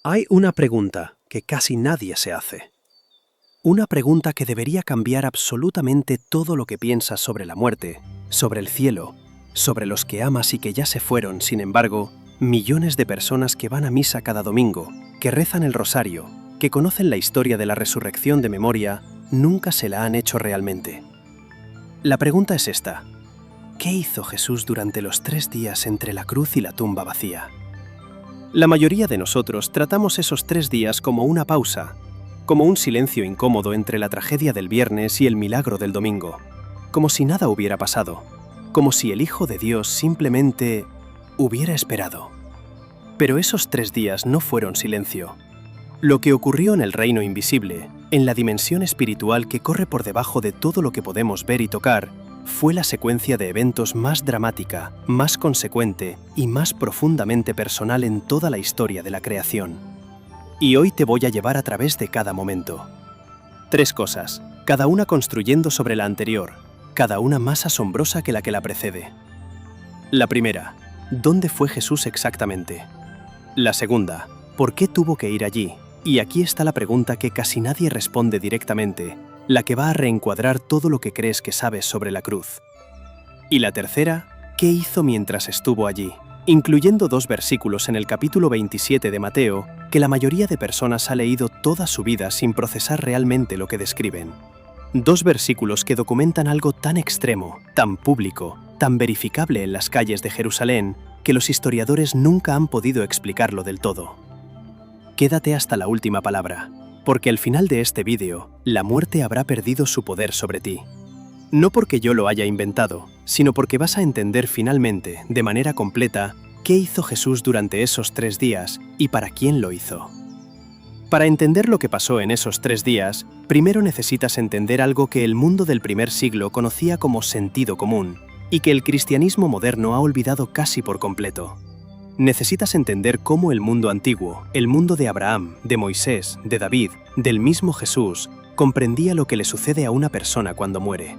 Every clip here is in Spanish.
Hay una pregunta que casi nadie se hace. Una pregunta que debería cambiar absolutamente todo lo que piensas sobre la muerte, sobre el cielo, sobre los que amas y que ya se fueron. Sin embargo, millones de personas que van a misa cada domingo, que rezan el rosario, que conocen la historia de la resurrección de memoria, nunca se la han hecho realmente. La pregunta es esta: ¿qué hizo Jesús durante los 3 días entre la cruz y la tumba vacía? La mayoría de nosotros tratamos esos 3 días como una pausa, como un silencio incómodo entre la tragedia del viernes y el milagro del domingo, como si nada hubiera pasado, como si el Hijo de Dios simplemente hubiera esperado. Pero esos 3 días no fueron silencio. Lo que ocurrió en el reino invisible, en la dimensión espiritual que corre por debajo de todo lo que podemos ver y tocar, fue la secuencia de eventos más dramática, más consecuente y más profundamente personal en toda la historia de la creación. Y hoy te voy a llevar a través de cada momento. 3 cosas, cada una construyendo sobre la anterior, cada una más asombrosa que la precede. La primera, ¿dónde fue Jesús exactamente? La segunda, ¿por qué tuvo que ir allí? Y aquí está la pregunta que casi nadie responde directamente, la que va a reencuadrar todo lo que crees que sabes sobre la cruz. Y la tercera, ¿qué hizo mientras estuvo allí? Incluyendo 2 versículos en el capítulo 27 de Mateo, que la mayoría de personas ha leído toda su vida sin procesar realmente lo que describen. 2 versículos que documentan algo tan extremo, tan público, tan verificable en las calles de Jerusalén, que los historiadores nunca han podido explicarlo del todo. Quédate hasta la última palabra, porque al final de este vídeo, la muerte habrá perdido su poder sobre ti. No porque yo lo haya inventado, sino porque vas a entender finalmente, de manera completa, qué hizo Jesús durante esos 3 días y para quién lo hizo. Para entender lo que pasó en esos 3 días, primero necesitas entender algo que el mundo del primer siglo conocía como sentido común y que el cristianismo moderno ha olvidado casi por completo. Necesitas entender cómo el mundo antiguo, el mundo de Abraham, de Moisés, de David, del mismo Jesús, comprendía lo que le sucede a una persona cuando muere.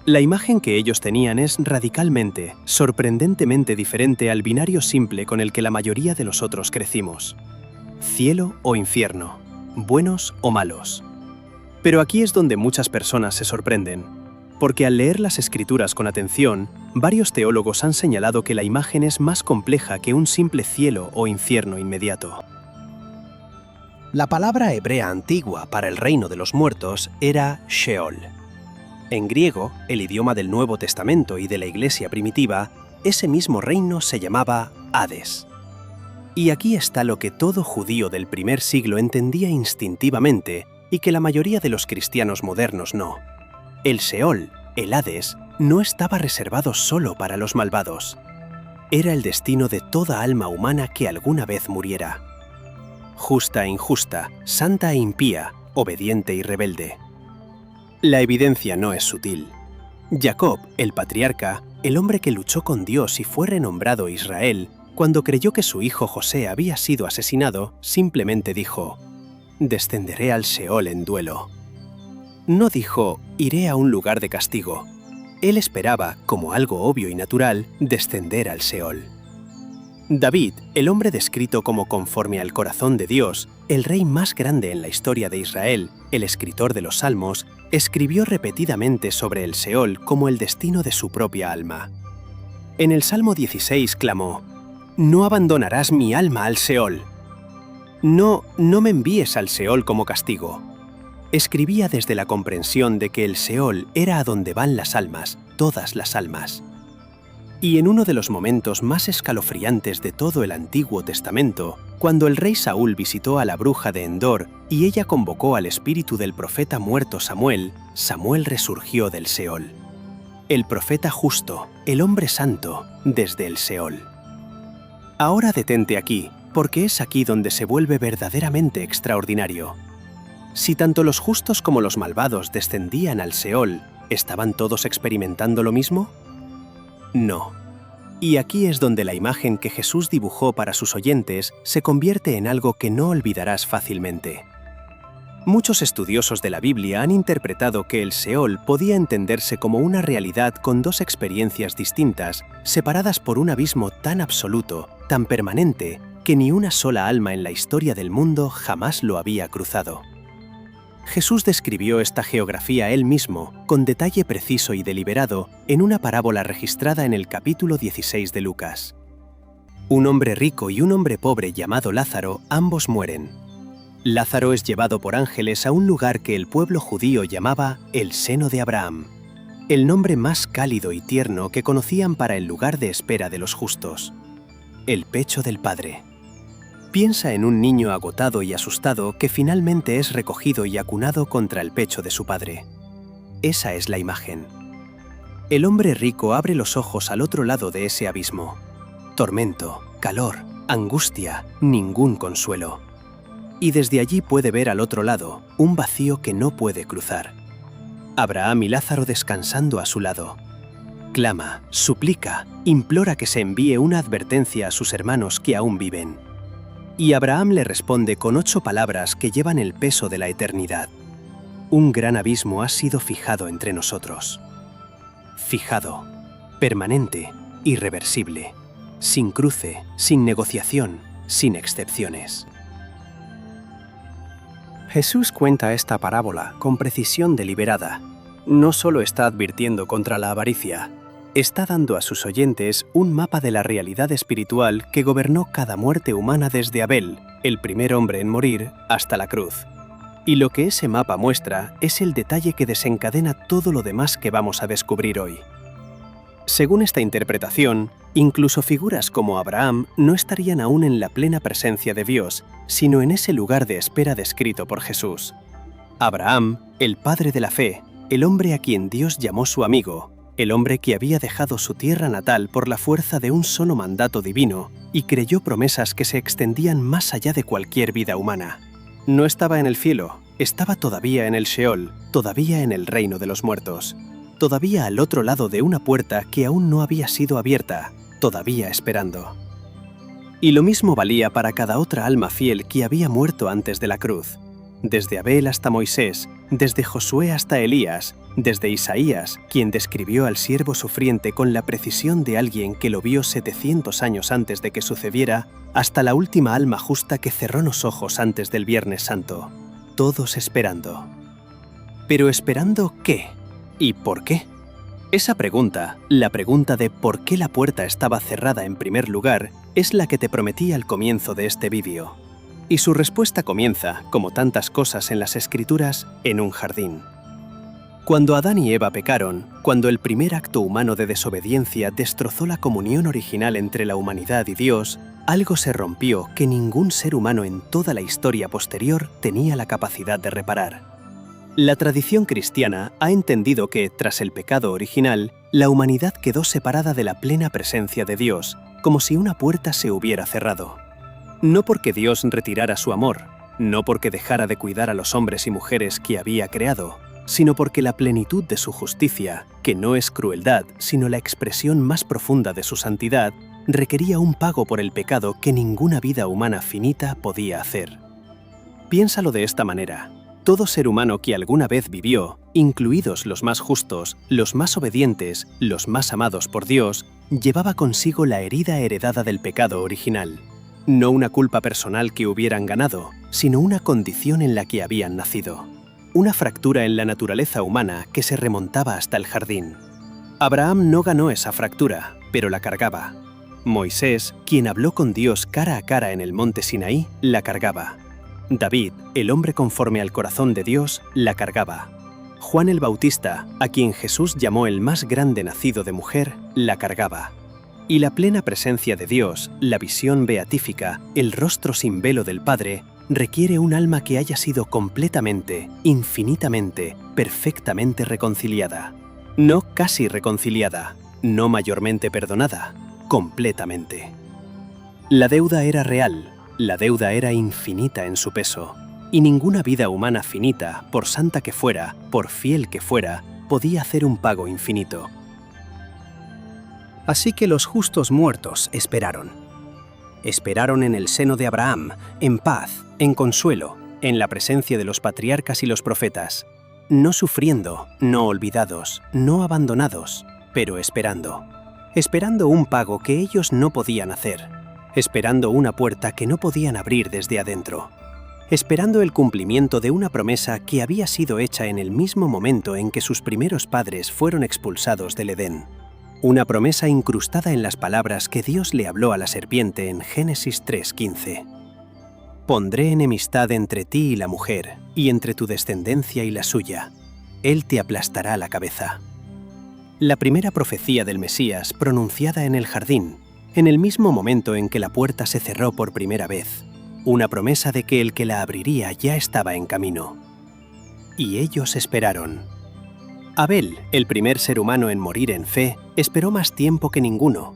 La imagen que ellos tenían es radicalmente, sorprendentemente diferente al binario simple con el que la mayoría de nosotros crecimos. Cielo o infierno, buenos o malos. Pero aquí es donde muchas personas se sorprenden, porque al leer las Escrituras con atención, varios teólogos han señalado que la imagen es más compleja que un simple cielo o infierno inmediato. La palabra hebrea antigua para el reino de los muertos era Sheol. En griego, el idioma del Nuevo Testamento y de la Iglesia primitiva, ese mismo reino se llamaba Hades. Y aquí está lo que todo judío del primer siglo entendía instintivamente y que la mayoría de los cristianos modernos no. El Sheol, el Hades, no estaba reservado solo para los malvados. Era el destino de toda alma humana que alguna vez muriera. Justa e injusta, santa e impía, obediente y rebelde. La evidencia no es sutil. Jacob, el patriarca, el hombre que luchó con Dios y fue renombrado Israel, cuando creyó que su hijo José había sido asesinado, simplemente dijo: «Descenderé al Sheol en duelo». No dijo: «Iré a un lugar de castigo». Él esperaba, como algo obvio y natural, descender al Sheol. David, el hombre descrito como conforme al corazón de Dios, el rey más grande en la historia de Israel, el escritor de los Salmos, escribió repetidamente sobre el Sheol como el destino de su propia alma. En el Salmo 16 clamó: «No abandonarás mi alma al Sheol». No me envíes al Sheol como castigo. Escribía desde la comprensión de que el Sheol era a donde van las almas, todas las almas. Y en uno de los momentos más escalofriantes de todo el Antiguo Testamento, cuando el rey Saúl visitó a la bruja de Endor y ella convocó al espíritu del profeta muerto Samuel, Samuel resurgió del Sheol. El profeta justo, el hombre santo, desde el Sheol. Ahora detente aquí, porque es aquí donde se vuelve verdaderamente extraordinario. Si tanto los justos como los malvados descendían al Sheol, ¿estaban todos experimentando lo mismo? No. Y aquí es donde la imagen que Jesús dibujó para sus oyentes se convierte en algo que no olvidarás fácilmente. Muchos estudiosos de la Biblia han interpretado que el Sheol podía entenderse como una realidad con 2 experiencias distintas, separadas por un abismo tan absoluto, tan permanente, que ni una sola alma en la historia del mundo jamás lo había cruzado. Jesús describió esta geografía él mismo, con detalle preciso y deliberado, en una parábola registrada en el capítulo 16 de Lucas. Un hombre rico y un hombre pobre llamado Lázaro, ambos mueren. Lázaro es llevado por ángeles a un lugar que el pueblo judío llamaba el seno de Abraham, el nombre más cálido y tierno que conocían para el lugar de espera de los justos, el pecho del Padre. Piensa en un niño agotado y asustado que finalmente es recogido y acunado contra el pecho de su padre. Esa es la imagen. El hombre rico abre los ojos al otro lado de ese abismo. Tormento, calor, angustia, ningún consuelo. Y desde allí puede ver al otro lado un vacío que no puede cruzar. Abraham y Lázaro descansando a su lado. Clama, suplica, implora que se envíe una advertencia a sus hermanos que aún viven. Y Abraham le responde con 8 palabras que llevan el peso de la eternidad. Un gran abismo ha sido fijado entre nosotros. Fijado, permanente, irreversible, sin cruce, sin negociación, sin excepciones. Jesús cuenta esta parábola con precisión deliberada. No solo está advirtiendo contra la avaricia, está dando a sus oyentes un mapa de la realidad espiritual que gobernó cada muerte humana desde Abel, el primer hombre en morir, hasta la cruz. Y lo que ese mapa muestra es el detalle que desencadena todo lo demás que vamos a descubrir hoy. Según esta interpretación, incluso figuras como Abraham no estarían aún en la plena presencia de Dios, sino en ese lugar de espera descrito por Jesús. Abraham, el padre de la fe, el hombre a quien Dios llamó su amigo, el hombre que había dejado su tierra natal por la fuerza de un solo mandato divino y creyó promesas que se extendían más allá de cualquier vida humana. No estaba en el cielo, estaba todavía en el Sheol, todavía en el reino de los muertos, todavía al otro lado de una puerta que aún no había sido abierta, todavía esperando. Y lo mismo valía para cada otra alma fiel que había muerto antes de la cruz. Desde Abel hasta Moisés, desde Josué hasta Elías, desde Isaías, quien describió al siervo sufriente con la precisión de alguien que lo vio 700 años antes de que sucediera, hasta la última alma justa que cerró los ojos antes del Viernes Santo. Todos esperando. ¿Pero esperando qué? ¿Y por qué? Esa pregunta, la pregunta de por qué la puerta estaba cerrada en primer lugar, es la que te prometí al comienzo de este vídeo. Y su respuesta comienza, como tantas cosas en las Escrituras, en un jardín. Cuando Adán y Eva pecaron, cuando el primer acto humano de desobediencia destrozó la comunión original entre la humanidad y Dios, algo se rompió que ningún ser humano en toda la historia posterior tenía la capacidad de reparar. La tradición cristiana ha entendido que, tras el pecado original, la humanidad quedó separada de la plena presencia de Dios, como si una puerta se hubiera cerrado. No porque Dios retirara su amor, no porque dejara de cuidar a los hombres y mujeres que había creado, sino porque la plenitud de su justicia, que no es crueldad, sino la expresión más profunda de su santidad, requería un pago por el pecado que ninguna vida humana finita podía hacer. Piénsalo de esta manera. Todo ser humano que alguna vez vivió, incluidos los más justos, los más obedientes, los más amados por Dios, llevaba consigo la herida heredada del pecado original. No una culpa personal que hubieran ganado, sino una condición en la que habían nacido. Una fractura en la naturaleza humana que se remontaba hasta el jardín. Abraham no ganó esa fractura, pero la cargaba. Moisés, quien habló con Dios cara a cara en el monte Sinaí, la cargaba. David, el hombre conforme al corazón de Dios, la cargaba. Juan el Bautista, a quien Jesús llamó el más grande nacido de mujer, la cargaba. Y la plena presencia de Dios, la visión beatífica, el rostro sin velo del Padre, requiere un alma que haya sido completamente, infinitamente, perfectamente reconciliada. No casi reconciliada, no mayormente perdonada, completamente. La deuda era real, la deuda era infinita en su peso, y ninguna vida humana finita, por santa que fuera, por fiel que fuera, podía hacer un pago infinito. Así que los justos muertos esperaron. Esperaron en el seno de Abraham, en paz, en consuelo, en la presencia de los patriarcas y los profetas, no sufriendo, no olvidados, no abandonados, pero esperando. Esperando un pago que ellos no podían hacer. esperando una puerta que no podían abrir desde adentro, esperando el cumplimiento de una promesa que había sido hecha en el mismo momento en que sus primeros padres fueron expulsados del Edén. Una promesa incrustada en las palabras que Dios le habló a la serpiente en Génesis 3:15. Pondré enemistad entre ti y la mujer, y entre tu descendencia y la suya. Él te aplastará la cabeza. La primera profecía del Mesías pronunciada en el jardín, en el mismo momento en que la puerta se cerró por primera vez. Una promesa de que el que la abriría ya estaba en camino. Y ellos esperaron. Abel, el primer ser humano en morir en fe, esperó más tiempo que ninguno.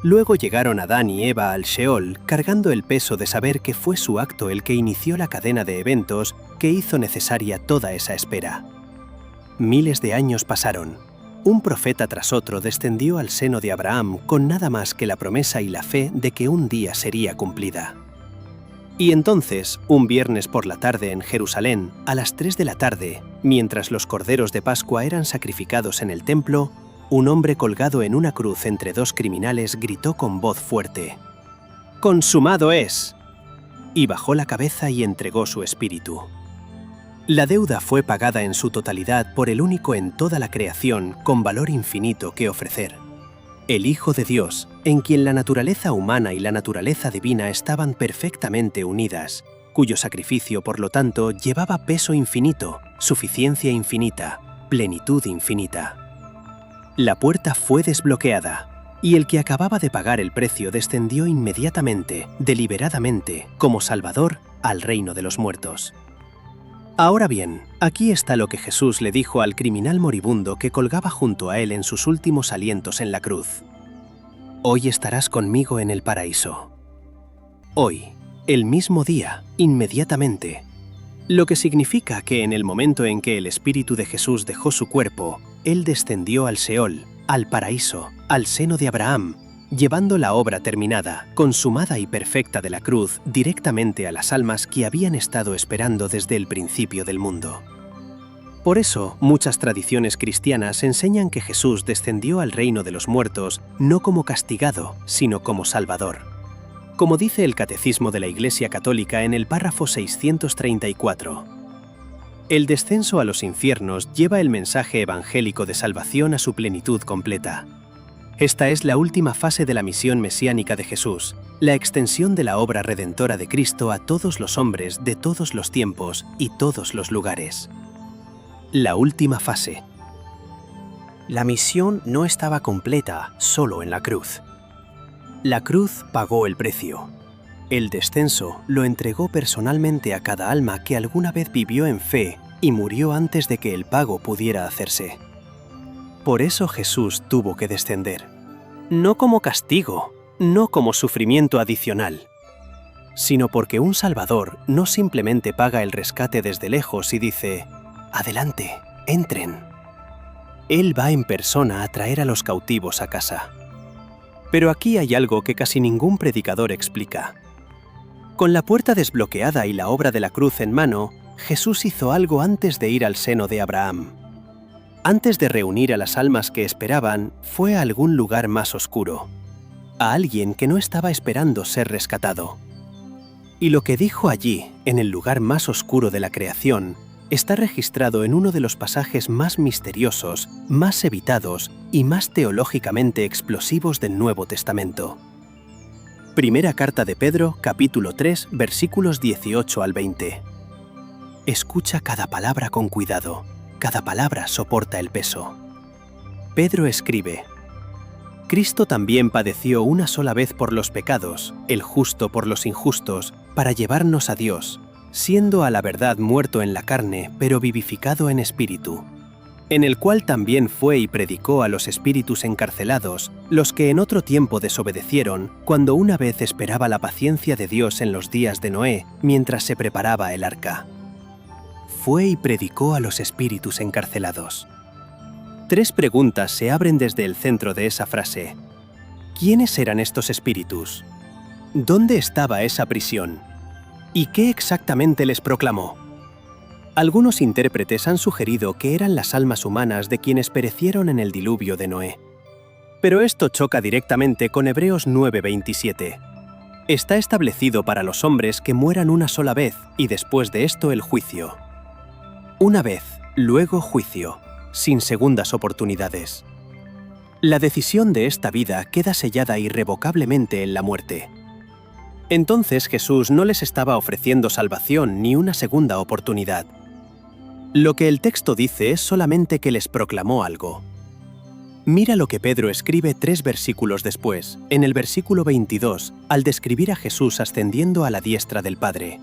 Luego llegaron Adán y Eva al Sheol cargando el peso de saber que fue su acto el que inició la cadena de eventos que hizo necesaria toda esa espera. Miles de años pasaron. Un profeta tras otro descendió al seno de Abraham con nada más que la promesa y la fe de que un día sería cumplida. Y entonces, un viernes por la tarde en Jerusalén, a las 3 de la tarde, mientras los corderos de Pascua eran sacrificados en el templo, un hombre colgado en una cruz entre dos criminales gritó con voz fuerte: «¡Consumado es!» y bajó la cabeza y entregó su espíritu. La deuda fue pagada en su totalidad por el único en toda la creación con valor infinito que ofrecer. El Hijo de Dios, en quien la naturaleza humana y la naturaleza divina estaban perfectamente unidas, cuyo sacrificio, por lo tanto, llevaba peso infinito, suficiencia infinita, plenitud infinita. La puerta fue desbloqueada, y el que acababa de pagar el precio descendió inmediatamente, deliberadamente, como Salvador, al reino de los muertos. Ahora bien, aquí está lo que Jesús le dijo al criminal moribundo que colgaba junto a él en sus últimos alientos en la cruz. «Hoy estarás conmigo en el paraíso». Hoy, el mismo día, inmediatamente. Lo que significa que en el momento en que el Espíritu de Jesús dejó su cuerpo, Él descendió al Seol, al paraíso, al seno de Abraham, llevando la obra terminada, consumada y perfecta de la cruz directamente a las almas que habían estado esperando desde el principio del mundo. Por eso, muchas tradiciones cristianas enseñan que Jesús descendió al reino de los muertos no como castigado, sino como Salvador. Como dice el Catecismo de la Iglesia Católica en el párrafo 634. El descenso a los infiernos lleva el mensaje evangélico de salvación a su plenitud completa. Esta es la última fase de la misión mesiánica de Jesús, la extensión de la obra redentora de Cristo a todos los hombres de todos los tiempos y todos los lugares. La última fase. La misión no estaba completa solo en la cruz. La cruz pagó el precio. El descenso lo entregó personalmente a cada alma que alguna vez vivió en fe y murió antes de que el pago pudiera hacerse. Por eso Jesús tuvo que descender. No como castigo, no como sufrimiento adicional, sino porque un Salvador no simplemente paga el rescate desde lejos y dice: «Adelante, entren». Él va en persona a traer a los cautivos a casa. Pero aquí hay algo que casi ningún predicador explica. Con la puerta desbloqueada y la obra de la cruz en mano, Jesús hizo algo antes de ir al seno de Abraham. Antes de reunir a las almas que esperaban, fue a algún lugar más oscuro, a alguien que no estaba esperando ser rescatado. Y lo que dijo allí, en el lugar más oscuro de la creación, está registrado en uno de los pasajes más misteriosos, más evitados y más teológicamente explosivos del Nuevo Testamento. Primera carta de Pedro, capítulo 3, versículos 18 al 20. Escucha cada palabra con cuidado. Cada palabra soporta el peso. Pedro escribe: Cristo también padeció una sola vez por los pecados, el justo por los injustos, para llevarnos a Dios, siendo a la verdad muerto en la carne, pero vivificado en espíritu, en el cual también fue y predicó a los espíritus encarcelados, los que en otro tiempo desobedecieron, cuando una vez esperaba la paciencia de Dios en los días de Noé, mientras se preparaba el arca. Fue y predicó a los espíritus encarcelados. 3 preguntas se abren desde el centro de esa frase. ¿Quiénes eran estos espíritus? ¿Dónde estaba esa prisión? ¿Y qué exactamente les proclamó? Algunos intérpretes han sugerido que eran las almas humanas de quienes perecieron en el diluvio de Noé. Pero esto choca directamente con Hebreos 9:27. Está establecido para los hombres que mueran una sola vez y después de esto el juicio. Una vez, luego juicio, sin segundas oportunidades. La decisión de esta vida queda sellada irrevocablemente en la muerte. Entonces Jesús no les estaba ofreciendo salvación ni una segunda oportunidad. Lo que el texto dice es solamente que les proclamó algo. Mira lo que Pedro escribe 3 versículos después, en el versículo 22, al describir a Jesús ascendiendo a la diestra del Padre.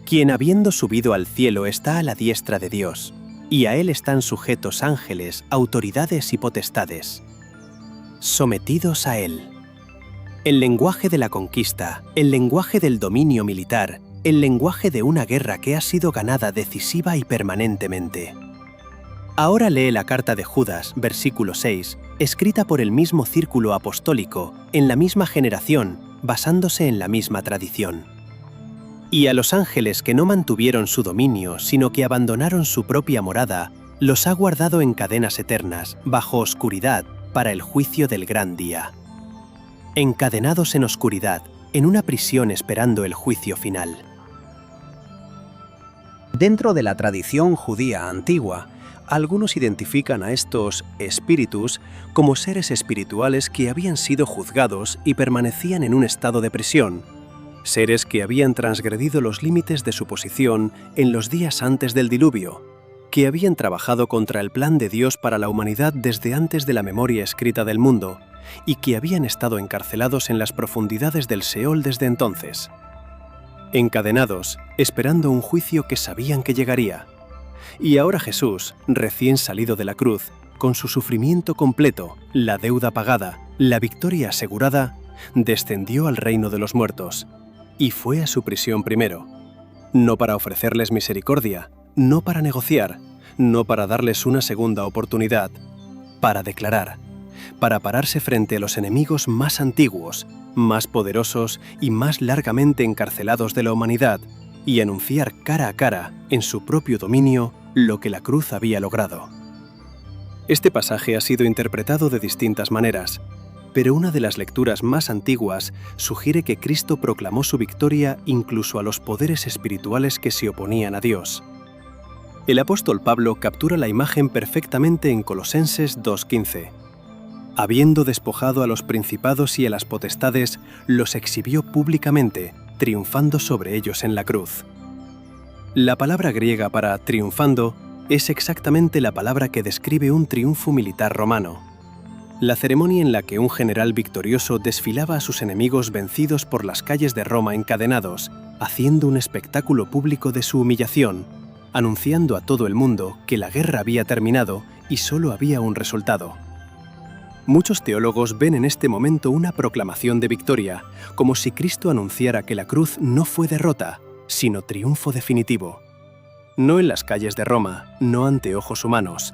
Quien habiendo subido al cielo está a la diestra de Dios, y a él están sujetos ángeles, autoridades y potestades. Sometidos a él. El lenguaje de la conquista, el lenguaje del dominio militar, el lenguaje de una guerra que ha sido ganada decisiva y permanentemente. Ahora lee la carta de Judas, versículo 6, escrita por el mismo círculo apostólico, en la misma generación, basándose en la misma tradición. Y a los ángeles que no mantuvieron su dominio, sino que abandonaron su propia morada, los ha guardado en cadenas eternas, bajo oscuridad, para el juicio del gran día. Encadenados en oscuridad, en una prisión esperando el juicio final. Dentro de la tradición judía antigua, algunos identifican a estos espíritus como seres espirituales que habían sido juzgados y permanecían en un estado de prisión, seres que habían transgredido los límites de su posición en los días antes del diluvio, que habían trabajado contra el plan de Dios para la humanidad desde antes de la memoria escrita del mundo, y que habían estado encarcelados en las profundidades del Seol desde entonces. Encadenados, esperando un juicio que sabían que llegaría. Y ahora Jesús, recién salido de la cruz, con su sufrimiento completo, la deuda pagada, la victoria asegurada, descendió al reino de los muertos, y fue a su prisión primero, no para ofrecerles misericordia, no para negociar, no para darles una segunda oportunidad, para declarar, para pararse frente a los enemigos más antiguos, más poderosos y más largamente encarcelados de la humanidad, y anunciar cara a cara, en su propio dominio, lo que la cruz había logrado. Este pasaje ha sido interpretado de distintas maneras, pero una de las lecturas más antiguas sugiere que Cristo proclamó su victoria incluso a los poderes espirituales que se oponían a Dios. El apóstol Pablo captura la imagen perfectamente en Colosenses 2:15. Habiendo despojado a los principados y a las potestades, los exhibió públicamente, triunfando sobre ellos en la cruz. La palabra griega para triunfando es exactamente la palabra que describe un triunfo militar romano. La ceremonia en la que un general victorioso desfilaba a sus enemigos vencidos por las calles de Roma encadenados, haciendo un espectáculo público de su humillación, anunciando a todo el mundo que la guerra había terminado y solo había un resultado. Muchos teólogos ven en este momento una proclamación de victoria, como si Cristo anunciara que la cruz no fue derrota, sino triunfo definitivo. No en las calles de Roma, no ante ojos humanos,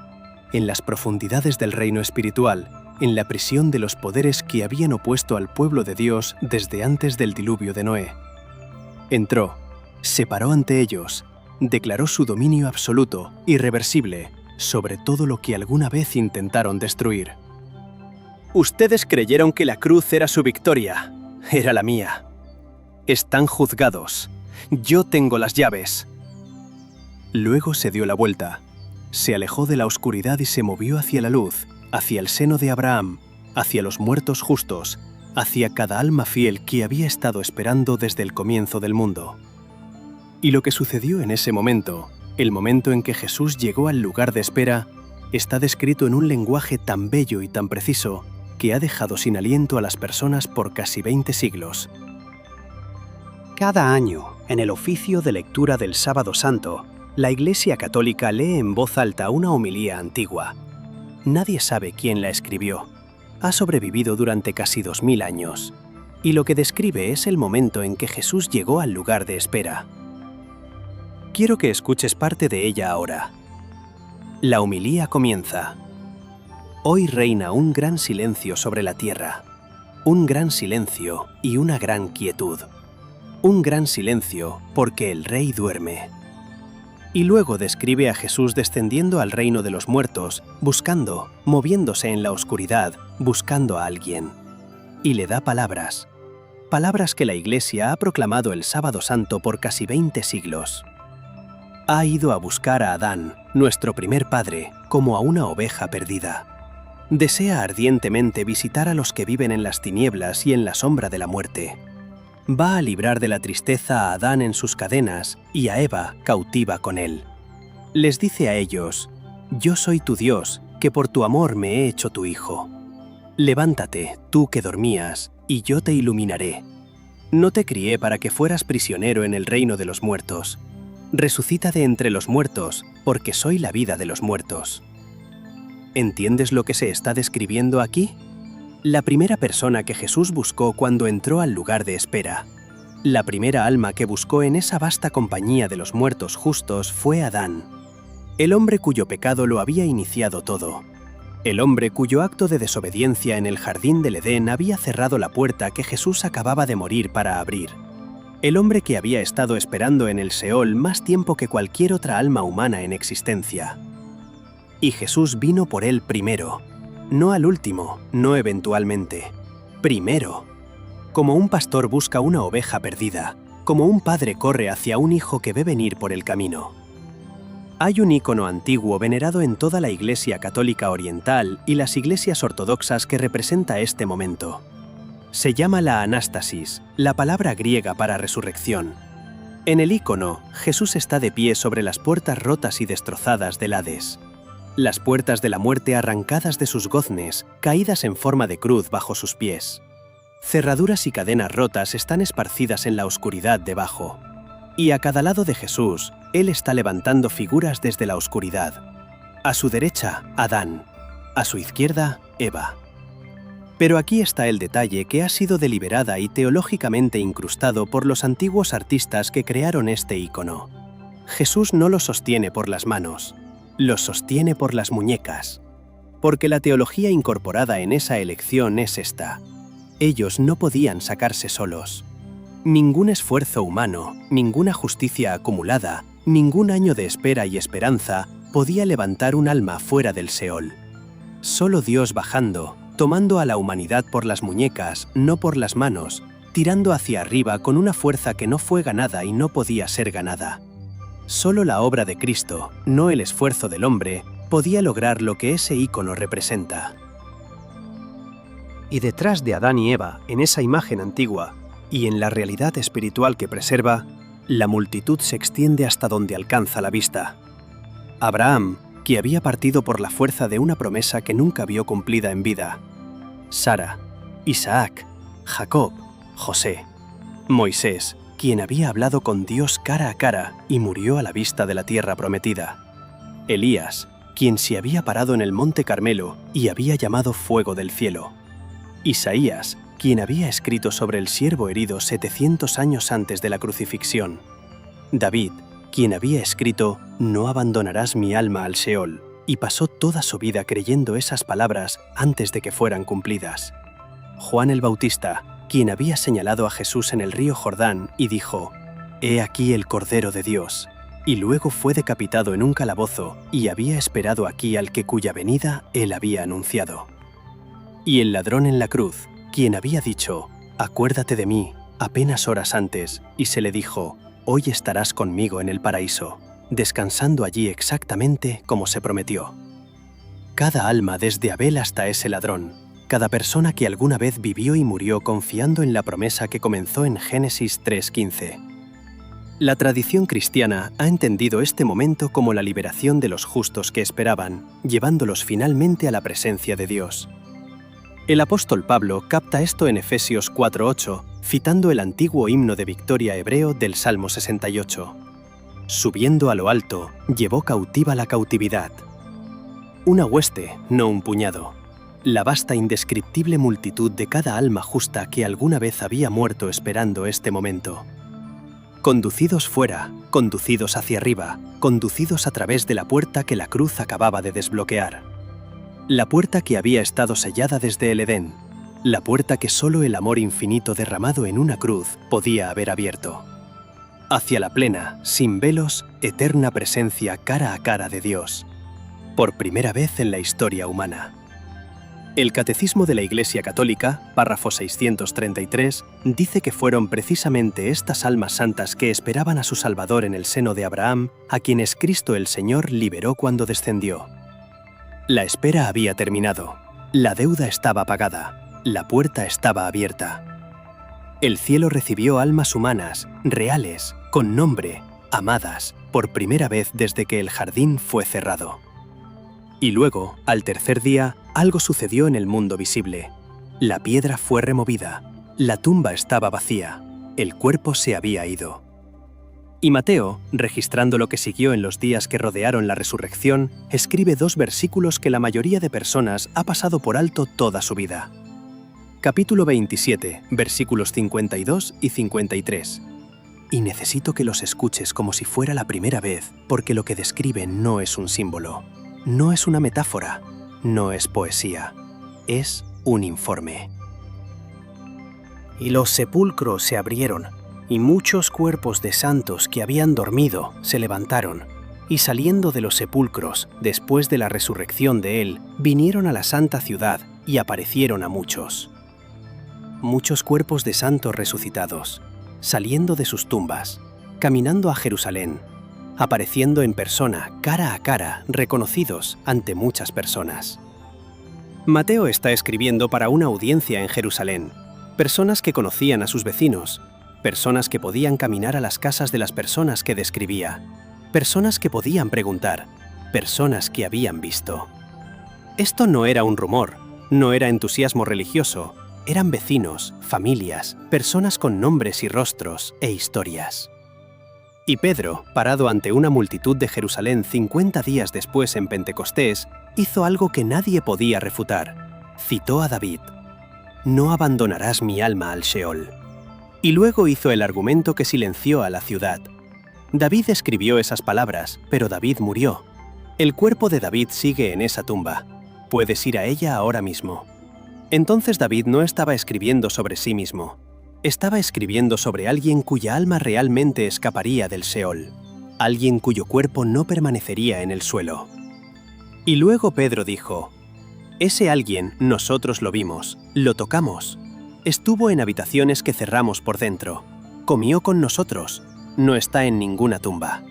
en las profundidades del reino espiritual, en la prisión de los poderes que habían opuesto al pueblo de Dios desde antes del diluvio de Noé. Entró, se paró ante ellos, declaró su dominio absoluto, irreversible, sobre todo lo que alguna vez intentaron destruir. Ustedes creyeron que la cruz era su victoria, era la mía. Están juzgados. Yo tengo las llaves. Luego se dio la vuelta, se alejó de la oscuridad y se movió hacia la luz, hacia el seno de Abraham, hacia los muertos justos, hacia cada alma fiel que había estado esperando desde el comienzo del mundo. Y lo que sucedió en ese momento, el momento en que Jesús llegó al lugar de espera, está descrito en un lenguaje tan bello y tan preciso que ha dejado sin aliento a las personas por casi 20 siglos. Cada año, en el oficio de lectura del Sábado Santo, la Iglesia Católica lee en voz alta una homilía antigua. Nadie sabe quién la escribió. Ha sobrevivido durante casi 2000 años. Y lo que describe es el momento en que Jesús llegó al lugar de espera. Quiero que escuches parte de ella ahora. La homilía comienza. Hoy reina un gran silencio sobre la tierra. Un gran silencio y una gran quietud. Un gran silencio porque el Rey duerme. Y luego describe a Jesús descendiendo al reino de los muertos, buscando, moviéndose en la oscuridad, buscando a alguien. Y le da palabras. palabras que la Iglesia ha proclamado el Sábado Santo por casi 20 siglos. Ha ido a buscar a Adán, nuestro primer padre, como a una oveja perdida. Desea ardientemente visitar a los que viven en las tinieblas y en la sombra de la muerte. Va a librar de la tristeza a Adán en sus cadenas y a Eva cautiva con él. Les dice a ellos: «Yo soy tu Dios, que por tu amor me he hecho tu hijo. Levántate, tú que dormías, y yo te iluminaré. No te crié para que fueras prisionero en el reino de los muertos. Resucita de entre los muertos, porque soy la vida de los muertos». ¿Entiendes lo que se está describiendo aquí? La primera persona que Jesús buscó cuando entró al lugar de espera. La primera alma que buscó en esa vasta compañía de los muertos justos fue Adán. El hombre cuyo pecado lo había iniciado todo. El hombre cuyo acto de desobediencia en el jardín del Edén había cerrado la puerta que Jesús acababa de morir para abrir. El hombre que había estado esperando en el Seol más tiempo que cualquier otra alma humana en existencia. Y Jesús vino por él primero, no al último, no eventualmente, primero. Como un pastor busca una oveja perdida, como un padre corre hacia un hijo que ve venir por el camino. Hay un ícono antiguo venerado en toda la Iglesia Católica Oriental y las iglesias ortodoxas que representa este momento. Se llama la anástasis, la palabra griega para resurrección. En el ícono, Jesús está de pie sobre las puertas rotas y destrozadas del Hades. Las puertas de la muerte arrancadas de sus goznes, caídas en forma de cruz bajo sus pies. Cerraduras y cadenas rotas están esparcidas en la oscuridad debajo. Y a cada lado de Jesús, Él está levantando figuras desde la oscuridad. A su derecha, Adán. A su izquierda, Eva. Pero aquí está el detalle que ha sido deliberada y teológicamente incrustado por los antiguos artistas que crearon este ícono. Jesús no lo sostiene por las manos, lo sostiene por las muñecas. Porque la teología incorporada en esa elección es esta: ellos no podían sacarse solos. Ningún esfuerzo humano, ninguna justicia acumulada, ningún año de espera y esperanza podía levantar un alma fuera del Seol. Solo Dios bajando, tomando a la humanidad por las muñecas, no por las manos, tirando hacia arriba con una fuerza que no fue ganada y no podía ser ganada. Solo la obra de Cristo, no el esfuerzo del hombre, podía lograr lo que ese ícono representa. Y detrás de Adán y Eva, en esa imagen antigua, y en la realidad espiritual que preserva, la multitud se extiende hasta donde alcanza la vista. Abraham, que había partido por la fuerza de una promesa que nunca vio cumplida en vida. Sara, Isaac, Jacob, José, Moisés, quien había hablado con Dios cara a cara y murió a la vista de la tierra prometida. Elías, quien se había parado en el monte Carmelo y había llamado fuego del cielo. Isaías, quien había escrito sobre el siervo herido 700 años antes de la crucifixión. David, quien había escrito «No abandonarás mi alma al Seol», y pasó toda su vida creyendo esas palabras antes de que fueran cumplidas. Juan el Bautista, quien había señalado a Jesús en el río Jordán y dijo «He aquí el Cordero de Dios», y luego fue decapitado en un calabozo y había esperado aquí al que cuya venida él había anunciado. Y el ladrón en la cruz, quien había dicho «Acuérdate de mí», apenas horas antes, y se le dijo «Hoy estarás conmigo en el paraíso», descansando allí exactamente como se prometió. Cada alma desde Abel hasta ese ladrón, cada persona que alguna vez vivió y murió confiando en la promesa que comenzó en Génesis 3:15. La tradición cristiana ha entendido este momento como la liberación de los justos que esperaban, llevándolos finalmente a la presencia de Dios. El apóstol Pablo capta esto en Efesios 4:8, citando el antiguo himno de victoria hebreo del Salmo 68. Subiendo a lo alto, llevó cautiva la cautividad. Una hueste, no un puñado. La vasta indescriptible multitud de cada alma justa que alguna vez había muerto esperando este momento. Conducidos fuera, conducidos hacia arriba, conducidos a través de la puerta que la cruz acababa de desbloquear. La puerta que había estado sellada desde el Edén, la puerta que solo el amor infinito derramado en una cruz podía haber abierto. Hacia la plena, sin velos, eterna presencia cara a cara de Dios, por primera vez en la historia humana. El Catecismo de la Iglesia Católica, párrafo 633, dice que fueron precisamente estas almas santas que esperaban a su Salvador en el seno de Abraham, a quienes Cristo el Señor liberó cuando descendió. La espera había terminado, la deuda estaba pagada, la puerta estaba abierta. El cielo recibió almas humanas, reales, con nombre, amadas, por primera vez desde que el jardín fue cerrado. Y luego, al tercer día, algo sucedió en el mundo visible. La piedra fue removida, la tumba estaba vacía, el cuerpo se había ido. Y Mateo, registrando lo que siguió en los días que rodearon la resurrección, escribe 2 versículos que la mayoría de personas ha pasado por alto toda su vida. Capítulo 27, versículos 52 y 53. Y necesito que los escuches como si fuera la primera vez, porque lo que describe no es un símbolo. No es una metáfora, no es poesía, es un informe. Y los sepulcros se abrieron, y muchos cuerpos de santos que habían dormido se levantaron, y saliendo de los sepulcros, después de la resurrección de él, vinieron a la santa ciudad y aparecieron a muchos. Muchos cuerpos de santos resucitados, saliendo de sus tumbas, caminando a Jerusalén, apareciendo en persona, cara a cara, reconocidos ante muchas personas. Mateo está escribiendo para una audiencia en Jerusalén, personas que conocían a sus vecinos, personas que podían caminar a las casas de las personas que describía, personas que podían preguntar, personas que habían visto. Esto no era un rumor, no era entusiasmo religioso, eran vecinos, familias, personas con nombres y rostros e historias. Y Pedro, parado ante una multitud de Jerusalén 50 días después en Pentecostés, hizo algo que nadie podía refutar. Citó a David: «No abandonarás mi alma al Sheol». Y luego hizo el argumento que silenció a la ciudad. David escribió esas palabras, pero David murió. El cuerpo de David sigue en esa tumba. Puedes ir a ella ahora mismo. Entonces David no estaba escribiendo sobre sí mismo. Estaba escribiendo sobre alguien cuya alma realmente escaparía del Sheol, alguien cuyo cuerpo no permanecería en el suelo. Y luego Pedro dijo: «Ese alguien nosotros lo vimos, lo tocamos. Estuvo en habitaciones que cerramos por dentro, comió con nosotros, no está en ninguna tumba».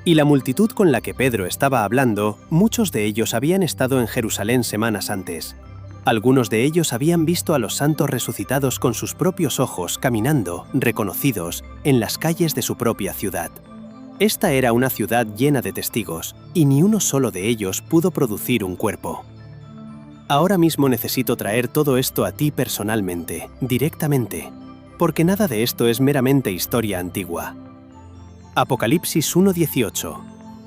Y la multitud con la que Pedro estaba hablando, muchos de ellos habían estado en Jerusalén semanas antes. Algunos de ellos habían visto a los santos resucitados con sus propios ojos caminando, reconocidos, en las calles de su propia ciudad. Esta era una ciudad llena de testigos, y ni uno solo de ellos pudo producir un cuerpo. Ahora mismo necesito traer todo esto a ti personalmente, directamente, porque nada de esto es meramente historia antigua. Apocalipsis 1:18.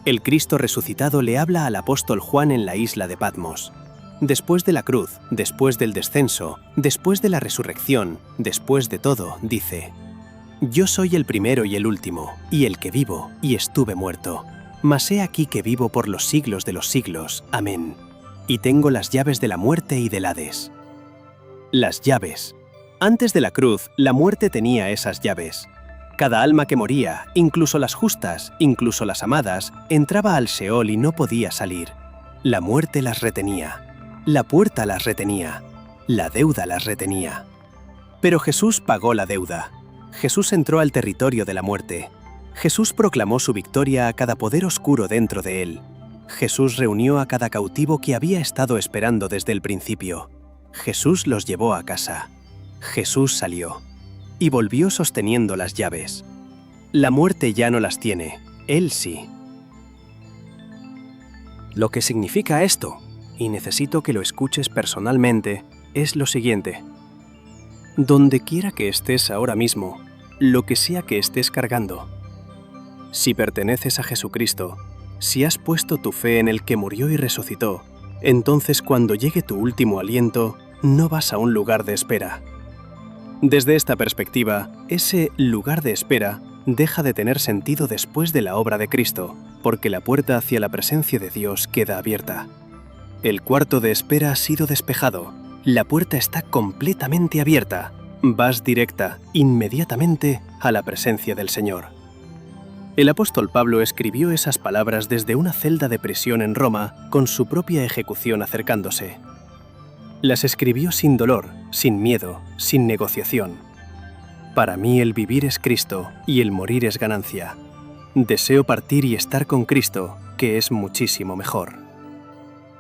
El Cristo resucitado le habla al apóstol Juan en la isla de Patmos. Después de la cruz, después del descenso, después de la resurrección, después de todo, dice: «Yo soy el primero y el último, y el que vivo, y estuve muerto. Mas he aquí que vivo por los siglos de los siglos. Amén. Y tengo las llaves de la muerte y del Hades». Las llaves. Antes de la cruz, la muerte tenía esas llaves. Cada alma que moría, incluso las justas, incluso las amadas, entraba al Sheol y no podía salir. La muerte las retenía. La puerta las retenía, la deuda las retenía. Pero Jesús pagó la deuda. Jesús entró al territorio de la muerte. Jesús proclamó su victoria a cada poder oscuro dentro de él. Jesús reunió a cada cautivo que había estado esperando desde el principio. Jesús los llevó a casa. Jesús salió y volvió sosteniendo las llaves. La muerte ya no las tiene, Él sí. Lo que significa esto, y necesito que lo escuches personalmente, es lo siguiente. Donde quiera que estés ahora mismo, lo que sea que estés cargando, si perteneces a Jesucristo, si has puesto tu fe en el que murió y resucitó, entonces cuando llegue tu último aliento, no vas a un lugar de espera. Desde esta perspectiva, ese lugar de espera deja de tener sentido después de la obra de Cristo, porque la puerta hacia la presencia de Dios queda abierta. El cuarto de espera ha sido despejado. La puerta está completamente abierta. Vas directa, inmediatamente, a la presencia del Señor. El apóstol Pablo escribió esas palabras desde una celda de prisión en Roma, con su propia ejecución acercándose. Las escribió sin dolor, sin miedo, sin negociación. Para mí el vivir es Cristo y el morir es ganancia. Deseo partir y estar con Cristo, que es muchísimo mejor.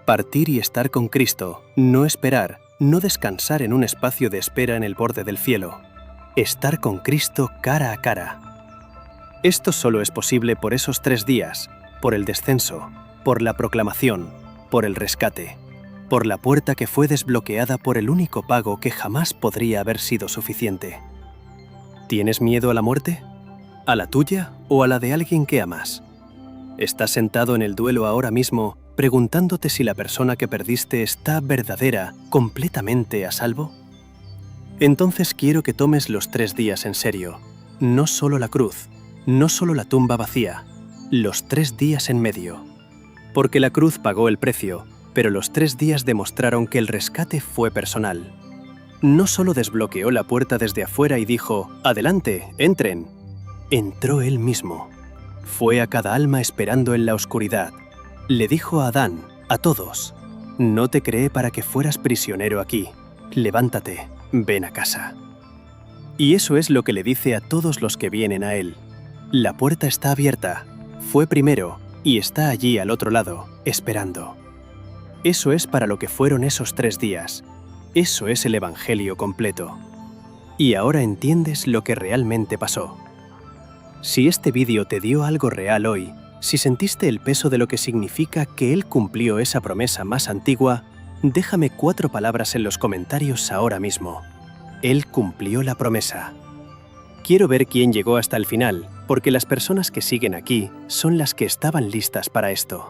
Partir y estar con Cristo, no esperar, no descansar en un espacio de espera en el borde del cielo. Estar con Cristo cara a cara. Esto solo es posible por esos 3 días, por el descenso, por la proclamación, por el rescate, por la puerta que fue desbloqueada por el único pago que jamás podría haber sido suficiente. ¿Tienes miedo a la muerte? ¿A la tuya o a la de alguien que amas? ¿Estás sentado en el duelo ahora mismo preguntándote si la persona que perdiste está verdadera, completamente a salvo? Entonces quiero que tomes los 3 días en serio. No solo la cruz, no solo la tumba vacía, los 3 días en medio. Porque la cruz pagó el precio, pero los 3 días demostraron que el rescate fue personal. No solo desbloqueó la puerta desde afuera y dijo, «Adelante, entren». Entró él mismo. Fue a cada alma esperando en la oscuridad. Le dijo a Adán, a todos, «No te creé para que fueras prisionero aquí. Levántate, ven a casa». Y eso es lo que le dice a todos los que vienen a él. La puerta está abierta, fue primero y está allí al otro lado, esperando. Eso es para lo que fueron esos 3 días. Eso es el Evangelio completo. Y ahora entiendes lo que realmente pasó. Si este vídeo te dio algo real hoy, si sentiste el peso de lo que significa que Él cumplió esa promesa más antigua, déjame 4 palabras en los comentarios ahora mismo. Él cumplió la promesa. Quiero ver quién llegó hasta el final, porque las personas que siguen aquí son las que estaban listas para esto.